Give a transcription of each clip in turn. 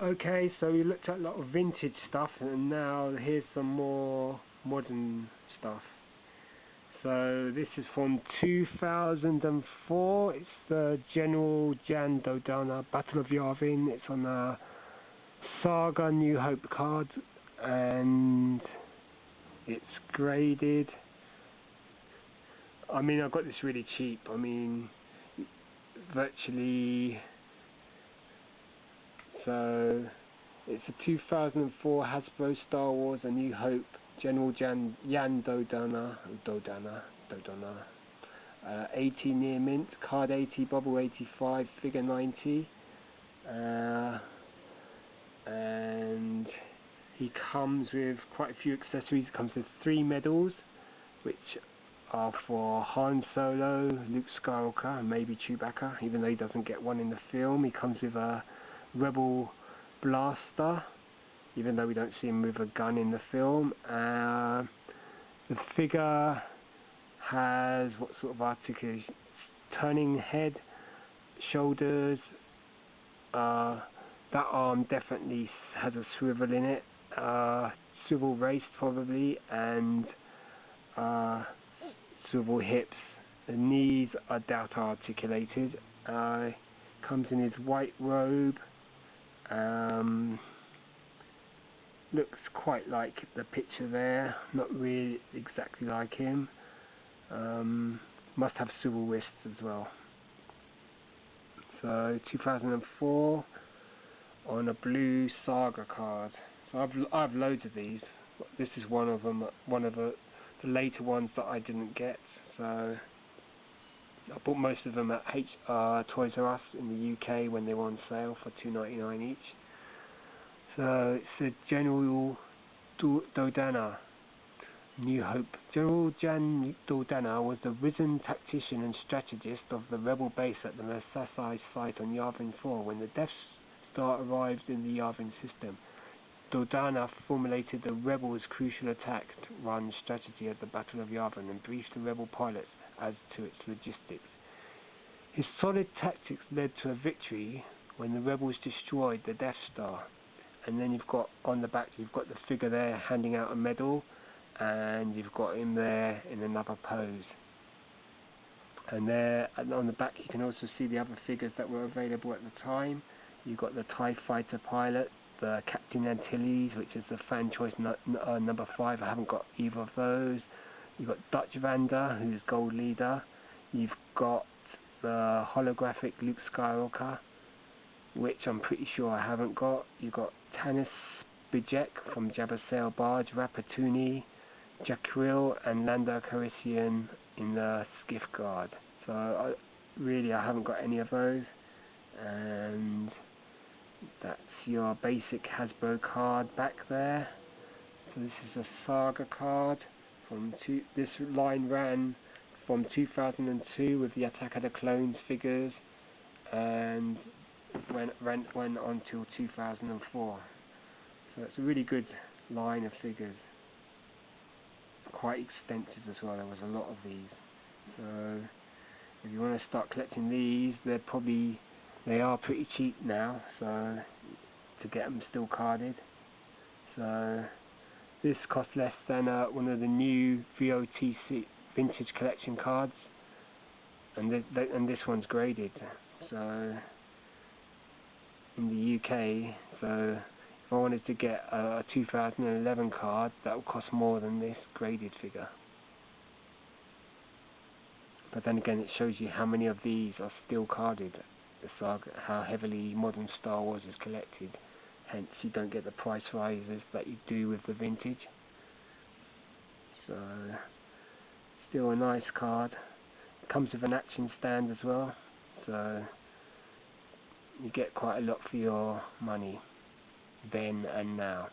Okay, so we looked at a lot of vintage stuff, and now here's some more modern stuff. So this is from 2004. It's the General Jan DODONNA Battle of Yavin. It's on a SAGA New Hope card, and it's graded. I mean, I got this really cheap. I mean, virtually. So it's a 2004 Hasbro Star Wars A New Hope General Jan DODONNA 80 near mint, card 80, bubble 85, figure 90, and he comes with quite a few accessories. He comes with 3 medals, which are for Han Solo, Luke Skywalker, and maybe Chewbacca, even though he doesn't get one in the film. He comes with a Rebel blaster, even though we don't see him with a gun in the film. The figure has what sort of articulation? Turning head, shoulders, that arm definitely has a swivel in it, swivel waist probably, and swivel hips. The knees I doubt are articulated. Comes in his white robe. Looks quite like the picture there, not really exactly like him. Must have swivel wrists as well. So 2004 on a blue Saga card. So I've loads of these. This is one of them, one of the later ones that I didn't get. So I bought most of them at Toys R Us in the UK when they were on sale for $2.99 each. So it's a General DODONNA New Hope. General Jan DODONNA was the risen tactician and strategist of the rebel base at the Masasai site on Yavin 4 when the Death Star arrived in the Yavin system. DODONNA formulated the rebels' crucial attack run strategy at the Battle of Yavin and briefed the rebel pilots as to its logistics. His solid tactics led to a victory when the rebels destroyed the Death Star. And then you've got on the back, you've got the figure there handing out a medal, and you've got him there in another pose. And there on the back you can also see the other figures that were available at the time. You've got the TIE fighter pilot, the Captain Antilles, which is the fan choice number 5. I haven't got either of those. You've got Dutch Vander, who's Gold Leader. You've got the holographic Luke Skywalker, which I'm pretty sure I haven't got. You've got Tanis Bijek from Jabba's Sail Barge, Rapatuni, Jaquil, and Lando Calrissian in the Skiff Guard. So I haven't got any of those. And that's your basic Hasbro card back there. So this is a Saga card. This line ran from 2002 with the Attack of the Clones figures, and went on till 2004. So it's a really good line of figures. Quite extensive as well. There was a lot of these. So if you want to start collecting these, they are pretty cheap now. So to get them still carded. So this costs less than one of the new VOTC vintage collection cards, and this one's graded. So in the UK, so if I wanted to get a 2011 card, that would cost more than this graded figure. But then again, it shows you how many of these are still carded. The Saga, how heavily modern Star Wars is collected. Hence, you don't get the price rises that you do with the vintage. So, still a nice card. It comes with an action stand as well. So you get quite a lot for your money then and now.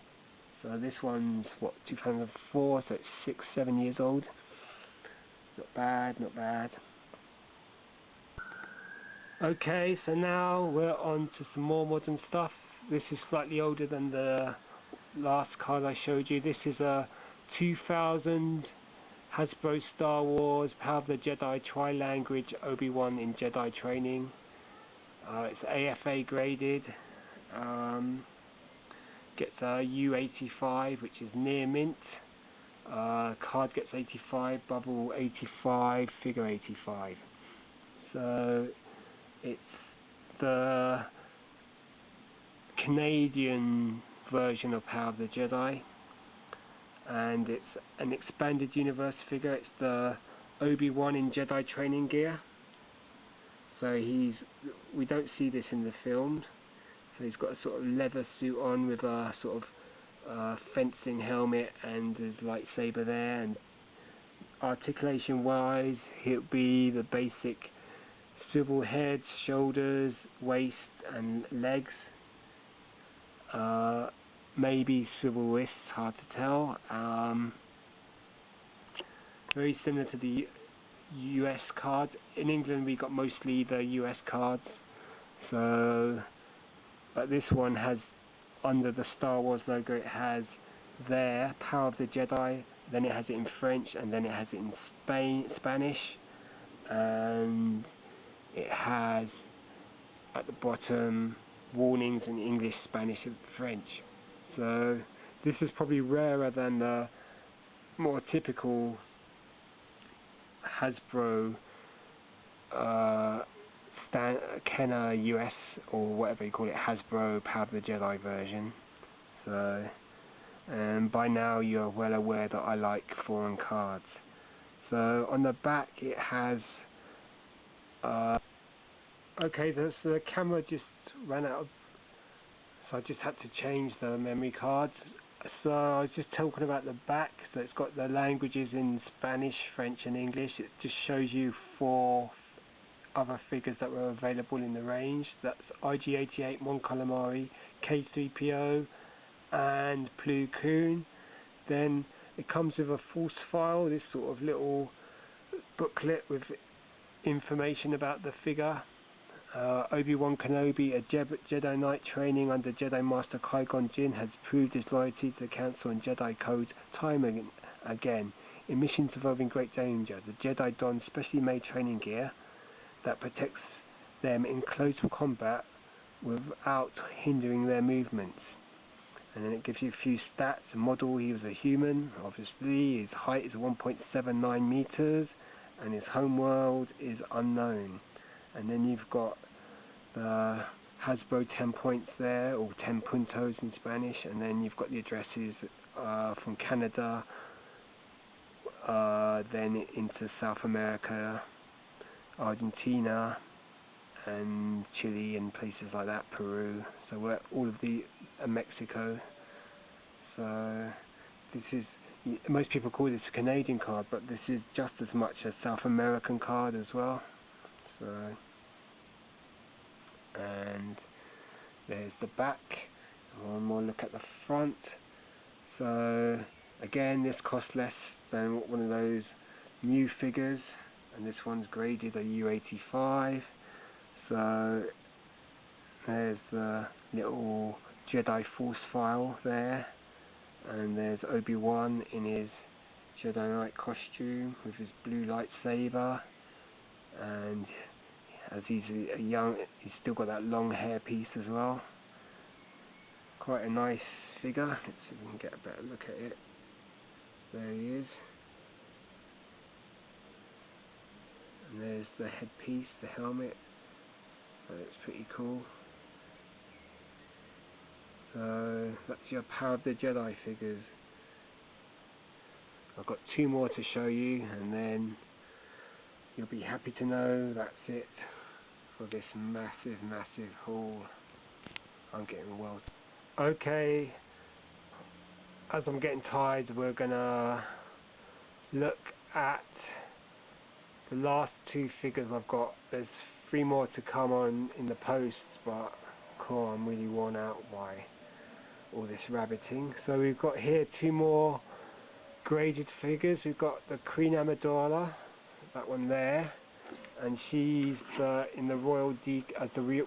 So this one's what, 2004, so it's 6-7 years old. Not bad, not bad. Okay, so now we're on to some more modern stuff. This is slightly older than the last card I showed you. This is a 2000 Hasbro Star Wars Power of the Jedi Tri-Language Obi-Wan in Jedi Training. It's AFA graded. gets a U85, which is near mint. Card gets 85, bubble 85, figure 85. So it's the Canadian version of Power of the Jedi, and it's an expanded universe figure. It's the Obi-Wan in Jedi training gear. So we don't see this in the films. So he's got a sort of leather suit on with a sort of fencing helmet and his lightsaber there. And articulation-wise, he'll be the basic swivel head, shoulders, waist, and legs. Maybe swivel wrists, hard to tell. Very similar to the US cards. In England we got mostly the US cards, so but this one has, under the Star Wars logo, it has there Power of the Jedi, then it has it in French, and then it has it in Spanish, and it has at the bottom warnings in English, Spanish and French. So this is probably rarer than the more typical Hasbro Kenner US, or whatever you call it, Hasbro Power of the Jedi version. So, and by now you're well aware that I like foreign cards. So on the back it has okay, the camera just ran out of, so I just had to change the memory cards. So I was just talking about the back, so it's got the languages in Spanish, French and English. It just shows you 4 other figures that were available in the range. That's IG-88, Mon Calamari, K3PO and Plo Koon. Then it comes with a false file, this sort of little booklet with information about the figure. Obi-Wan Kenobi, a Jedi Knight training under Jedi Master Qui-Gon Jinn, has proved his loyalty to the Council and Jedi Code time and again. In missions involving great danger, the Jedi don specially made training gear that protects them in close combat without hindering their movements. And then it gives you a few stats. Model, he was a human, obviously. His height is 1.79 meters, and his homeworld is unknown. And then you've got the Hasbro 10 points there, or 10 puntos in Spanish, and then you've got the addresses from Canada, then into South America, Argentina, and Chile, and places like that, Peru. So we're all of the Mexico. So this is, most people call this a Canadian card, but this is just as much a South American card as well. So, and there's the back. One more look at the front. So again, this costs less than one of those new figures, and this one's graded a U85. So there's the little Jedi Force file there, and there's Obi-Wan in his Jedi Knight costume with his blue lightsaber, and as he's young, he's still got that long hair piece as well. Quite a nice figure. Let's see if we can get a better look at it. There he is. And there's the headpiece, the helmet. So it's pretty cool. So that's your Power of the Jedi figures. I've got 2 more to show you, and then you'll be happy to know that's it for this massive haul. I'm getting well. Okay, as I'm getting tired, we're gonna look at the last 2 figures I've got. There's 3 more to come on in the post, but cool, I'm really worn out by all this rabbiting. So we've got here 2 more graded figures. We've got the Queen Amidala, that one there, and she's in the royal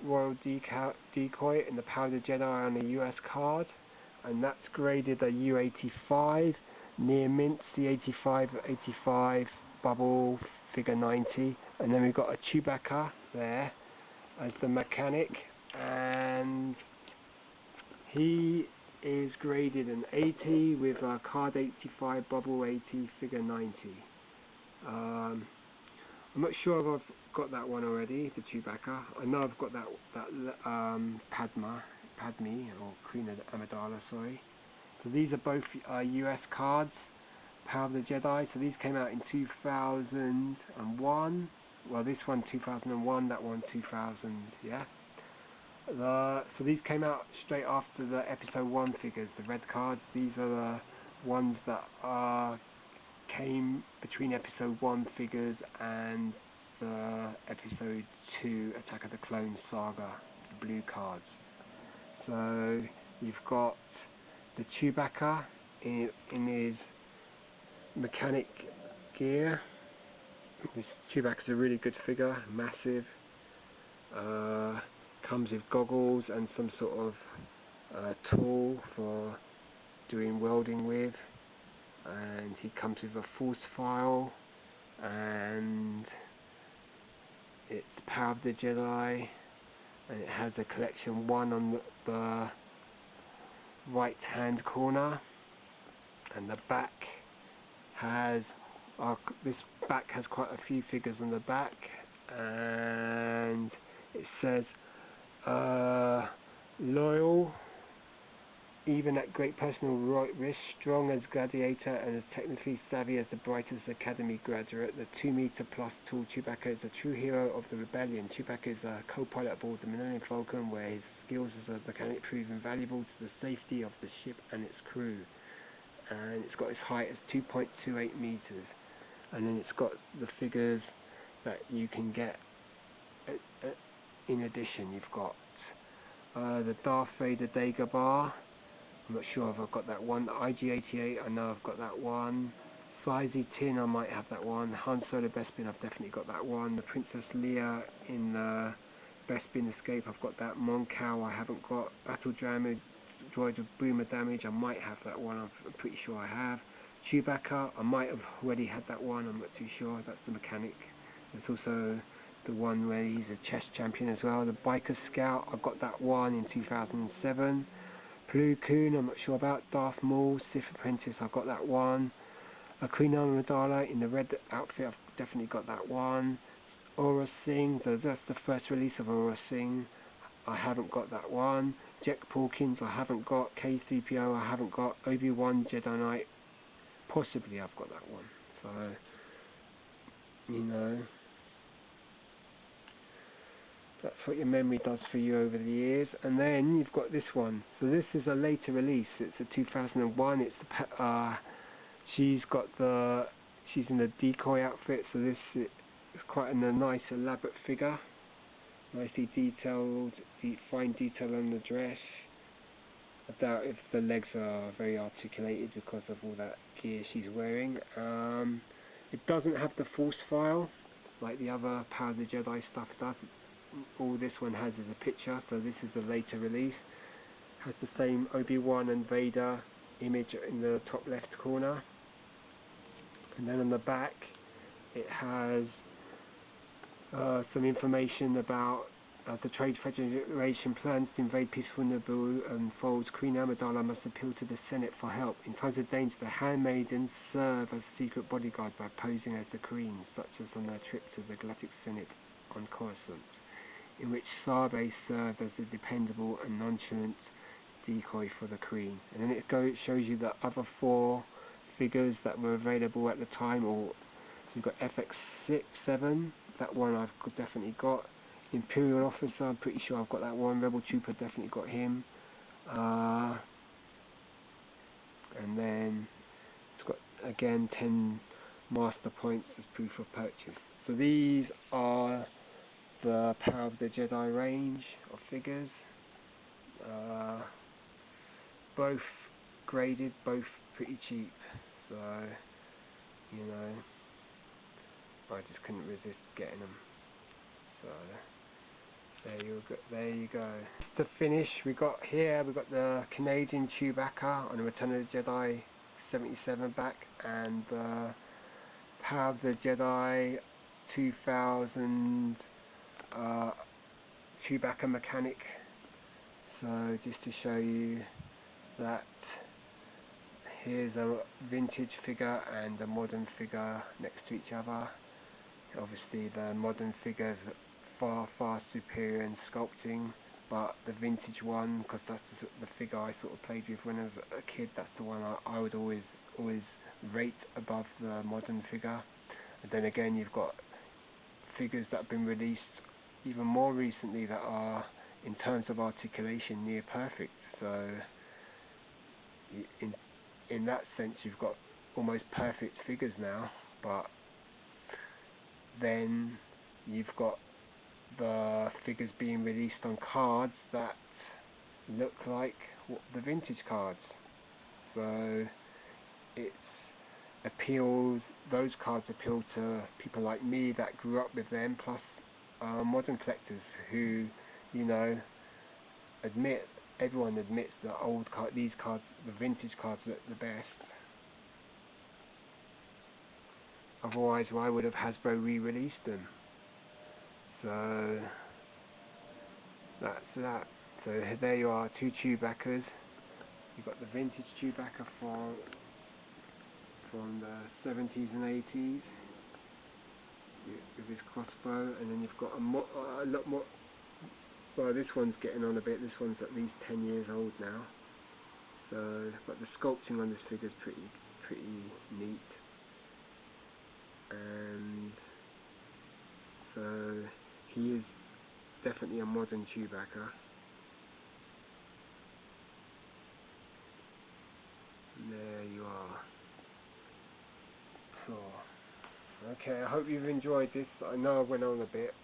royal decoy in the Power of the Jedi on a US card, and that's graded a U85, near mint, C85, 85, bubble, figure 90, and then we've got a Chewbacca there as the mechanic, and he is graded an 80 with a card 85, bubble 80, figure 90. I'm not sure if I've got that one already, the Chewbacca. I know I've got that Padme or Queen Amidala, sorry. So these are both US cards, Power of the Jedi. So these came out in 2001. Well, this one 2001, that one 2000, yeah. So these came out straight after the Episode 1 figures, the red cards. These are the ones that came between Episode 1 figures and the Episode 2 Attack of the Clones saga, the blue cards. So you've got the Chewbacca in his mechanic gear. This Chewbacca's a really good figure, massive. Comes with goggles and some sort of tool for doing welding with, and he comes with a force file, and it's Power of the Jedi, and it has a collection 1 on the right hand corner, and the back has this back has quite a few figures on the back, and it says loyal, even at great personal risk, strong as gladiator and as technically savvy as the brightest academy graduate, the 2-meter plus tall Chewbacca is a true hero of the rebellion. Chewbacca is a co-pilot aboard the Millennium Falcon, where his skills as a mechanic prove invaluable to the safety of the ship and its crew. And it's got its height as 2.28 meters, and then it's got the figures that you can get. In addition, you've got the Darth Vader Dagobah. I'm not sure if I've got that one. The IG-88, I know I've got that one. Sizey Tin, I might have that one. Han Solo Bespin, I've definitely got that one. The Princess Leia in the Bespin Escape, I've got that. Moncal, I haven't got. Battle Droid with Boomer Damage, I might have that one. I'm pretty sure I have. Chewbacca, I might have already had that one. I'm not too sure. That's the mechanic. There's also the one where he's a chess champion as well. The Biker Scout, I've got that one in 2007. Plo Koon, I'm not sure about. Darth Maul, Sith Apprentice, I've got that one. Queen Amidala in the red outfit, I've definitely got that one. Aura Singh, that's the first release of Aura Singh, I haven't got that one. Jack Pawkins, I haven't got. K-3PO, I haven't got. Obi-Wan Jedi Knight, possibly I've got that one. So, you know, that's what your memory does for you over the years. And then you've got this one. So this is a later release. It's a 2001. It's the she's in the decoy outfit. So this is quite a nice elaborate figure, nicely detailed, fine detail on the dress. I doubt if the legs are very articulated because of all that gear she's wearing. It doesn't have the force file like the other Power of the Jedi stuff does. All this one has is a picture, so this is a later release. Has the same Obi-Wan and Vader image in the top left corner, and then on the back it has some information about the Trade Federation plans to invade peaceful Naboo unfolds. Queen Amidala must appeal to the Senate for help. In times of danger, the handmaidens serve as secret bodyguard by posing as the queens, such as on their trip to the Galactic Senate on Coruscant, in which Sabe served as a dependable and nonchalant decoy for the Queen. And then it shows you the other 4 figures that were available at the time. Or so you've got FX6, 7, that one I've definitely got. Imperial Officer, I'm pretty sure I've got that one. Rebel Trooper, definitely got him. And then it's got again 10 master points as proof of purchase. So these are the Power of the Jedi range of figures, both graded, both pretty cheap, so you know, I just couldn't resist getting them. So there you go. To finish, we got the Canadian Chewbacca on the Return of the Jedi 77 back, and the Power of the Jedi 2000 Chewbacca mechanic. So just to show you that here's a vintage figure and a modern figure next to each other. Obviously the modern figure's far superior in sculpting, but the vintage one, because that's the figure I sort of played with when I was a kid, that's the one I would always rate above the modern figure. And then again, you've got figures that have been released even more recently that are, in terms of articulation, near perfect. So in that sense, you've got almost perfect figures now. But then you've got the figures being released on cards that look like the vintage cards. So those cards appeal to people like me that grew up with them, plus modern collectors who, you know, everyone admits that these cards, the vintage cards, look the best. Otherwise, why would have Hasbro re-released them? So that's that. So there you are, two Chewbaccas. You've got the vintage Chewbacca from the 70s and 80s with his crossbow, and then you've got a lot more. Well, this one's getting on a bit. This one's at least 10 years old now. So, but the sculpting on this figure is pretty neat. And so he is definitely a modern Chewbacca. And there you are. Cool. Okay, I hope you've enjoyed this. I know I went on a bit.